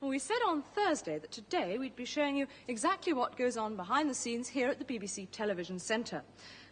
Well, we said on Thursday that today we'd be showing you exactly what goes on behind the scenes here at the BBC Television Centre.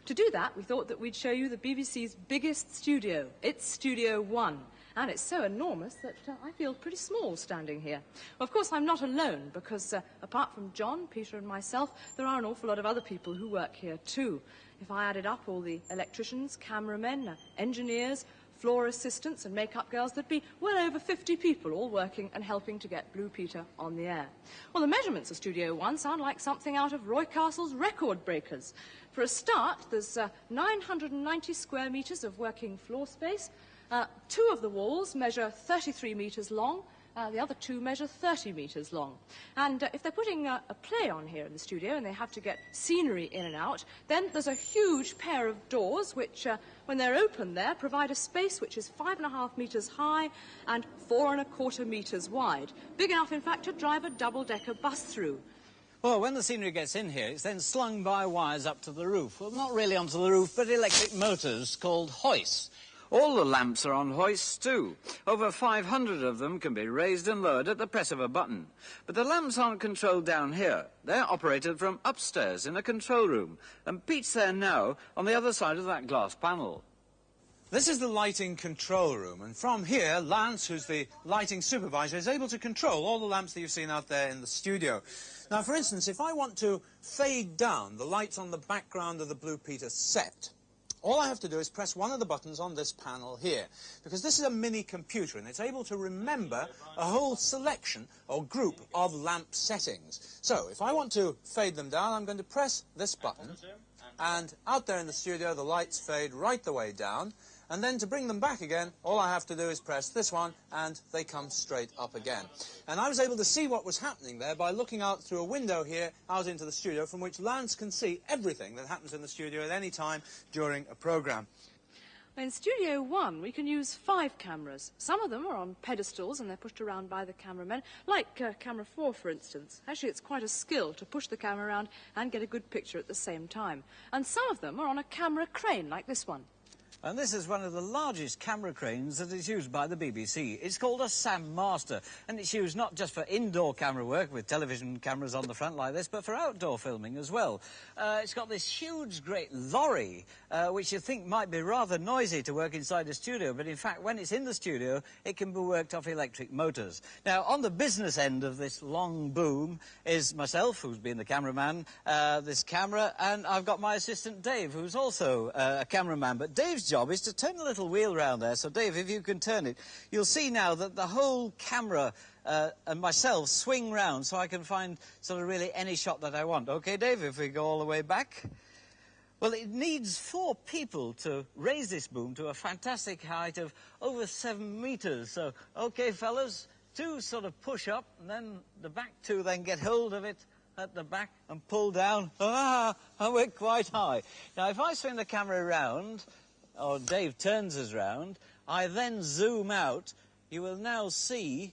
To do that, we thought that we'd show you the BBC's biggest studio. It's Studio One. And it's so enormous that I feel pretty small standing here. Well, of course, I'm not alone, because apart from John, Peter and myself, there are an awful lot of other people who work here too. If I added up all the electricians, cameramen, engineers, floor assistants and makeup girls, there'd be well over 50 people all working and helping to get Blue Peter on the air. Well, the measurements of Studio One sound like something out of Roy Castle's Record Breakers. For a start, there's 990 square metres of working floor space. Two of the walls measure 33 metres long. The other two measure 30 metres long. And if they're putting a play on here in the studio and they have to get scenery in and out, then there's a huge pair of doors which, when they're open there, provide a space which is 5.5 metres high and 4.25 metres wide. Big enough, in fact, to drive a double-decker bus through. Well, when the scenery gets in here, it's then slung by wires up to the roof. Well, not really onto the roof, but electric motors called hoists. All the lamps are on hoists too. Over 500 of them can be raised and lowered at the press of a button. But the lamps aren't controlled down here. They're operated from upstairs in a control room. And Pete's there now on the other side of that glass panel. This is the lighting control room, and from here, Lance, who's the lighting supervisor, is able to control all the lamps that you've seen out there in the studio. Now, for instance, if I want to fade down the lights on the background of the Blue Peter set, all I have to do is press one of the buttons on this panel here, because this is a mini computer and it's able to remember a whole selection or group of lamp settings. So if I want to fade them down, I'm going to press this button, and out there in the studio the lights fade right the way down. And then to bring them back again, all I have to do is press this one, and they come straight up again. And I was able to see what was happening there by looking out through a window here out into the studio, from which Lance can see everything that happens in the studio at any time during a programme. In Studio One, we can use 5 cameras. Some of them are on pedestals and they're pushed around by the cameramen, like Camera 4, for instance. Actually, it's quite a skill to push the camera around and get a good picture at the same time. And some of them are on a camera crane, like this one. And this is one of the largest camera cranes that is used by the BBC. It's called a Sam Master, and it's used not just for indoor camera work with television cameras on the front like this, but for outdoor filming as well. It's got this huge, great lorry, which you think might be rather noisy to work inside a studio, but in fact, when it's in the studio, it can be worked off electric motors. Now, on the business end of this long boom is myself, who's been the cameraman, this camera, and I've got my assistant Dave, who's also a cameraman. But Dave's job is to turn the little wheel round there. So, Dave, if you can turn it, you'll see now that the whole camera and myself swing round so I can find sort of really any shot that I want. OK, Dave, if we go all the way back. Well, it needs 4 people to raise this boom to a fantastic height of over 7 metres. So, OK, fellas, 2 sort of push up, and then the back 2 then get hold of it at the back and pull down. And we're quite high. Now, if I swing the camera around, or Dave turns us round, I then zoom out, you will now see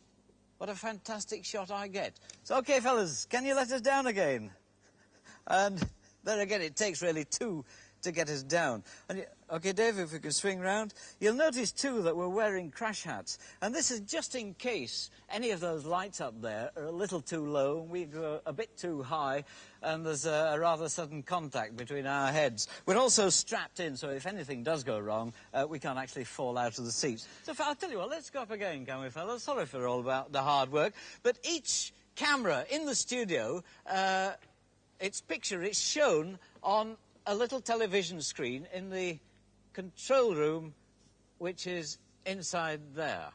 what a fantastic shot I get. So, OK, fellas, can you let us down again? And there again, it takes really 2 to get us down. And OK, Dave, if we can swing round, you'll notice too that we're wearing crash hats. And this is just in case any of those lights up there are a little too low and we go a bit too high and there's a rather sudden contact between our heads. We're also strapped in, so if anything does go wrong, we can't actually fall out of the seats. So I'll tell you what, let's go up again, can we, fellas? Sorry for all about the hard work. But each camera in the studio, its picture is shown on a little television screen in the control room, which is inside there.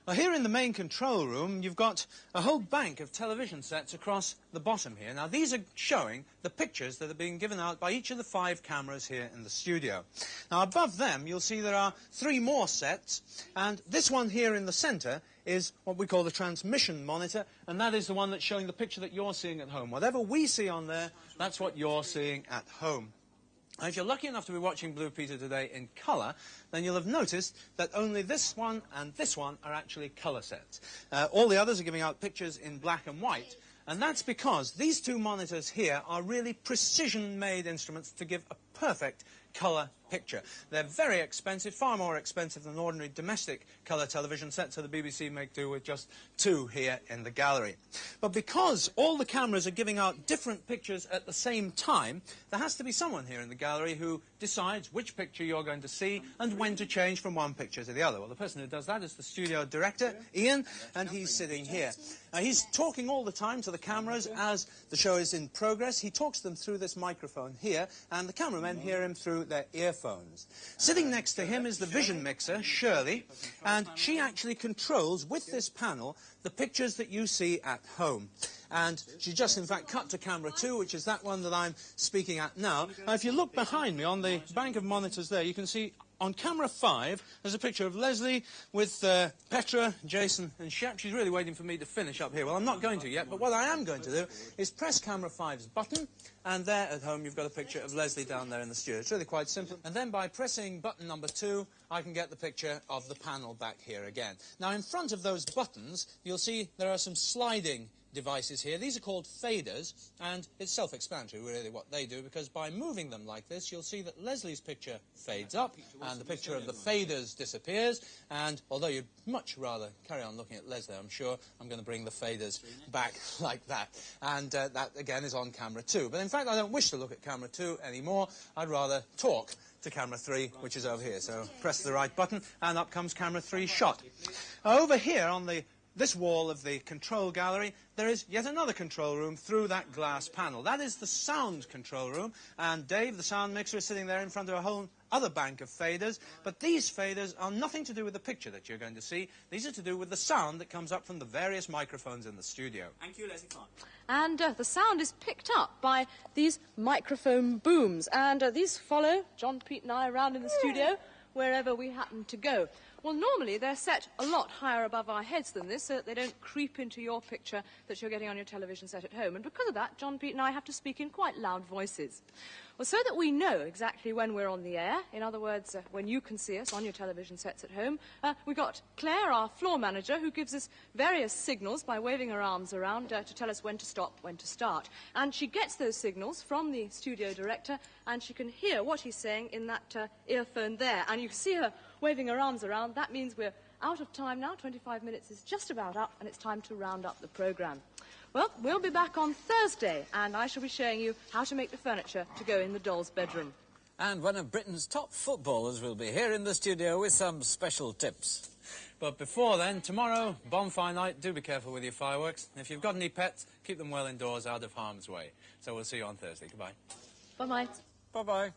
Well, here in the main control room, you've got a whole bank of television sets across the bottom here. Now, these are showing the pictures that are being given out by each of the 5 cameras here in the studio. Now, above them, you'll see there are 3 more sets, and this one here in the centre is what we call the transmission monitor, and that is the one that's showing the picture that you're seeing at home. Whatever we see on there, that's what you're seeing at home. And if you're lucky enough to be watching Blue Peter today in colour, then you'll have noticed that only this one and this one are actually colour sets. All the others are giving out pictures in black and white, and that's because these 2 monitors here are really precision-made instruments to give a perfect colour picture. They're very expensive, far more expensive than ordinary domestic colour television sets, so the BBC make do with just 2 here in the gallery. But because all the cameras are giving out different pictures at the same time, there has to be someone here in the gallery who decides which picture you're going to see and when to change from one picture to the other. Well, the person who does that is the studio director, Ian, and he's sitting here. Now, he's talking all the time to the cameras as the show is in progress. He talks them through this microphone here, and the cameramen hear him through their earphones. Sitting next to him is the vision mixer, Shirley, and she actually controls, with this panel, the pictures that you see at home. And she just, in fact, cut to camera 2, which is that one that I'm speaking at now. Now, if you look behind me on the bank of monitors there, you can see on camera 5, there's a picture of Leslie with Petra, Jason and Shep. She's really waiting for me to finish up here. Well, I'm not going to yet, but what I am going to do is press camera 5's button, and there at home you've got a picture of Leslie down there in the studio. It's really quite simple. And then by pressing button number 2, I can get the picture of the panel back here again. Now, in front of those buttons, you'll see there are some sliding devices here. These are called faders, and it's self-explanatory really what they do, because by moving them like this, you'll see that Leslie's picture fades up and the picture of the faders disappears, and although you'd much rather carry on looking at Leslie, I'm sure, I'm going to bring the faders back like that. And that again is on camera 2. But in fact, I don't wish to look at camera 2 anymore. I'd rather talk to camera 3, which is over here. So press the right button and up comes camera 3's shot. Over here on this wall of the control gallery, there is yet another control room through that glass panel. That is the sound control room, and Dave, the sound mixer, is sitting there in front of a whole other bank of faders. But these faders are nothing to do with the picture that you're going to see. These are to do with the sound that comes up from the various microphones in the studio. Thank you, Leslie Clark. And the sound is picked up by these microphone booms, and these follow John, Pete and I around in the studio wherever we happen to go. Well, normally they're set a lot higher above our heads than this, so that they don't creep into your picture that you're getting on your television set at home. And because of that, John, Pete and I have to speak in quite loud voices. Well, so that we know exactly when we're on the air, in other words, when you can see us on your television sets at home, we've got Claire, our floor manager, who gives us various signals by waving her arms around to tell us when to stop, when to start. And she gets those signals from the studio director, and she can hear what he's saying in that earphone there. And you see her waving her arms around. That means we're out of time now. 25 minutes is just about up, and it's time to round up the programme. Well, we'll be back on Thursday, and I shall be showing you how to make the furniture to go in the doll's bedroom. And one of Britain's top footballers will be here in the studio with some special tips. But before then, tomorrow, bonfire night, do be careful with your fireworks. And if you've got any pets, keep them well indoors, out of harm's way. So we'll see you on Thursday. Goodbye. Bye-bye. Bye-bye.